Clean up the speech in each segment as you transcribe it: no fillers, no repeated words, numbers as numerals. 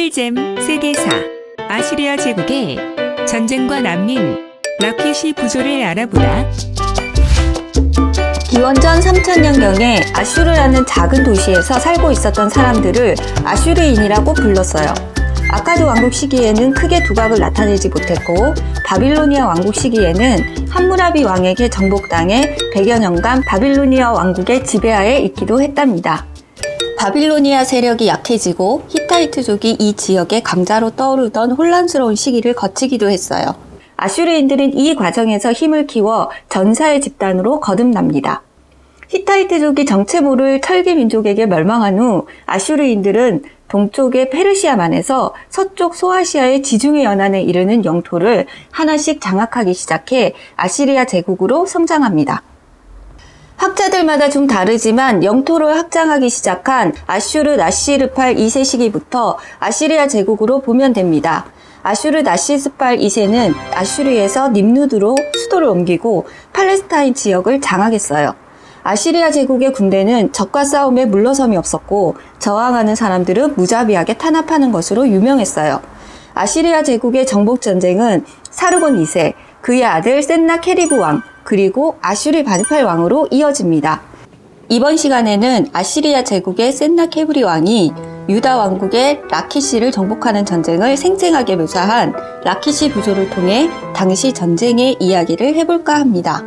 꿀잼 세계사 아시리아 제국의 전쟁과 난민 라퀴시 부조를 알아보다. 기원전 3000년경에 아슈르라는 작은 도시에서 살고 있었던 사람들을 아슈르인이라고 불렀어요. 아카드 왕국 시기에는 크게 두각을 나타내지 못했고 바빌로니아 왕국 시기에는 함무라비 왕에게 정복당해 100여 년간 바빌로니아 왕국의 지배하에 있기도 했답니다. 바빌로니아 세력이 약해지고 히타이트족이 이 지역의 강자로 떠오르던 혼란스러운 시기를 거치기도 했어요. 아슈르인들은 이 과정에서 힘을 키워 전사의 집단으로 거듭납니다. 히타이트족이 정체 모를 철기 민족에게 멸망한 후 아슈르인들은 동쪽의 페르시아만에서 서쪽 소아시아의 지중해 연안에 이르는 영토를 하나씩 장악하기 시작해 아시리아 제국으로 성장합니다. 학자들마다 좀 다르지만 영토를 확장하기 시작한 아슈르 나시르팔 2세 시기부터 아시리아 제국으로 보면 됩니다. 아슈르 나시르팔 2세는 아슈르에서 ним누드로 수도를 옮기고 팔레스타인 지역을 장악했어요. 아시리아 제국의 군대는 적과 싸움에 물러섬이 없었고 저항하는 사람들은 무자비하게 탄압하는 것으로 유명했어요. 아시리아 제국의 정복전쟁은 사르곤 2세, 그의 아들 센나케리브 왕, 그리고 아슈르 바니팔 왕으로 이어집니다. 이번 시간에는 아시리아 제국의 센나케브리 왕이 유다 왕국의 라키시를 정복하는 전쟁을 생생하게 묘사한 라키시 부조를 통해 당시 전쟁의 이야기를 해볼까 합니다.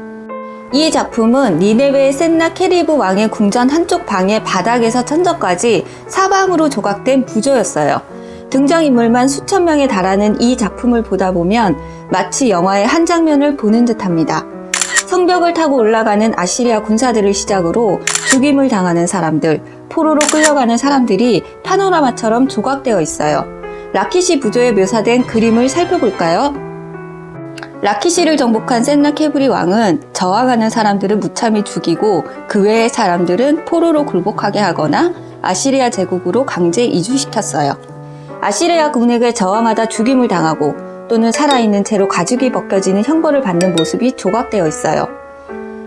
이 작품은 니네베의 센나케리브 왕의 궁전 한쪽 방의 바닥에서 천정까지 사방으로 조각된 부조였어요. 등장인물만 수천 명에 달하는 이 작품을 보다 보면 마치 영화의 한 장면을 보는 듯합니다. 성벽을 타고 올라가는 아시리아 군사들을 시작으로 죽임을 당하는 사람들, 포로로 끌려가는 사람들이 파노라마처럼 조각되어 있어요. 라키시 부조에 묘사된 그림을 살펴볼까요? 라키시를 정복한 센나케브리 왕은 저항하는 사람들을 무참히 죽이고 그 외의 사람들은 포로로 굴복하게 하거나 아시리아 제국으로 강제 이주시켰어요. 아시리아 군에게 저항하다 죽임을 당하고 또는 살아있는 채로 가죽이 벗겨지는 형벌을 받는 모습이 조각되어 있어요.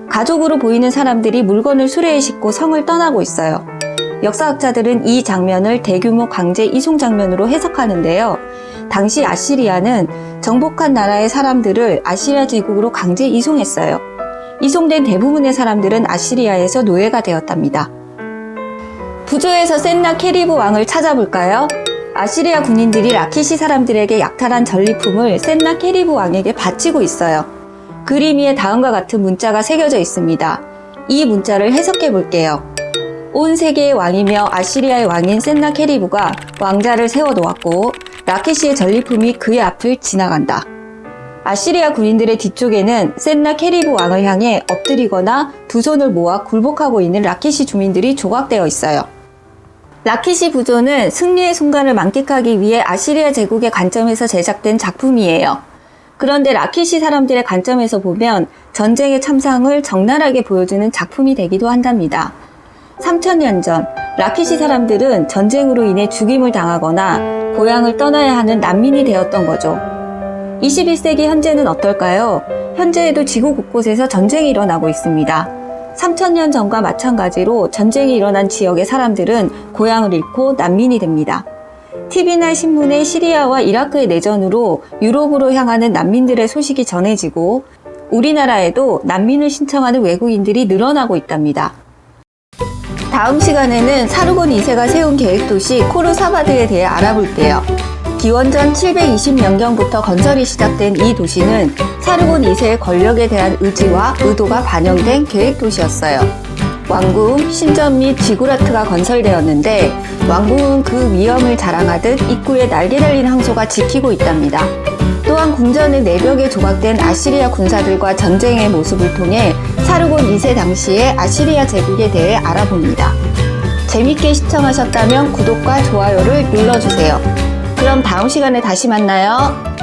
가족으로 보이는 사람들이 물건을 수레에 싣고 성을 떠나고 있어요. 역사학자들은 이 장면을 대규모 강제 이송 장면으로 해석하는데요. 당시 아시리아는 정복한 나라의 사람들을 아시리아 제국으로 강제 이송했어요. 이송된 대부분의 사람들은 아시리아에서 노예가 되었답니다. 부조에서 센나케리브 왕을 찾아볼까요? 아시리아 군인들이 라키시 사람들에게 약탈한 전리품을 센나케리브 왕에게 바치고 있어요. 그림 위에 다음과 같은 문자가 새겨져 있습니다. 이 문자를 해석해 볼게요. 온 세계의 왕이며 아시리아의 왕인 센나케리브가 왕자를 세워놓았고 라키시의 전리품이 그의 앞을 지나간다. 아시리아 군인들의 뒤쪽에는 센나케리브 왕을 향해 엎드리거나 두 손을 모아 굴복하고 있는 라키시 주민들이 조각되어 있어요. 라키시 부조는 승리의 순간을 만끽하기 위해 아시리아 제국의 관점에서 제작된 작품이에요. 그런데 라키시 사람들의 관점에서 보면 전쟁의 참상을 적나라하게 보여주는 작품이 되기도 한답니다. 3000년 전 라키시 사람들은 전쟁으로 인해 죽임을 당하거나 고향을 떠나야 하는 난민이 되었던 거죠. 21세기 현재는 어떨까요? 현재에도 지구 곳곳에서 전쟁이 일어나고 있습니다. 3000년 전과 마찬가지로 전쟁이 일어난 지역의 사람들은 고향을 잃고 난민이 됩니다. TV나 신문에 시리아와 이라크의 내전으로 유럽으로 향하는 난민들의 소식이 전해지고 우리나라에도 난민을 신청하는 외국인들이 늘어나고 있답니다. 다음 시간에는 사르곤 2세가 세운 계획도시 코르사바드에 대해 알아볼게요. 기원전 720년경부터 건설이 시작된 이 도시는 사르곤 2세의 권력에 대한 의지와 의도가 반영된 계획도시였어요. 왕궁, 신전 및 지구라트가 건설되었는데 왕궁은 그 위엄을 자랑하듯 입구에 날개 달린 항소가 지키고 있답니다. 또한 궁전의 내벽에 조각된 아시리아 군사들과 전쟁의 모습을 통해 사르곤 2세 당시의 아시리아 제국에 대해 알아봅니다. 재밌게 시청하셨다면 구독과 좋아요를 눌러주세요. 그럼 다음 시간에 다시 만나요.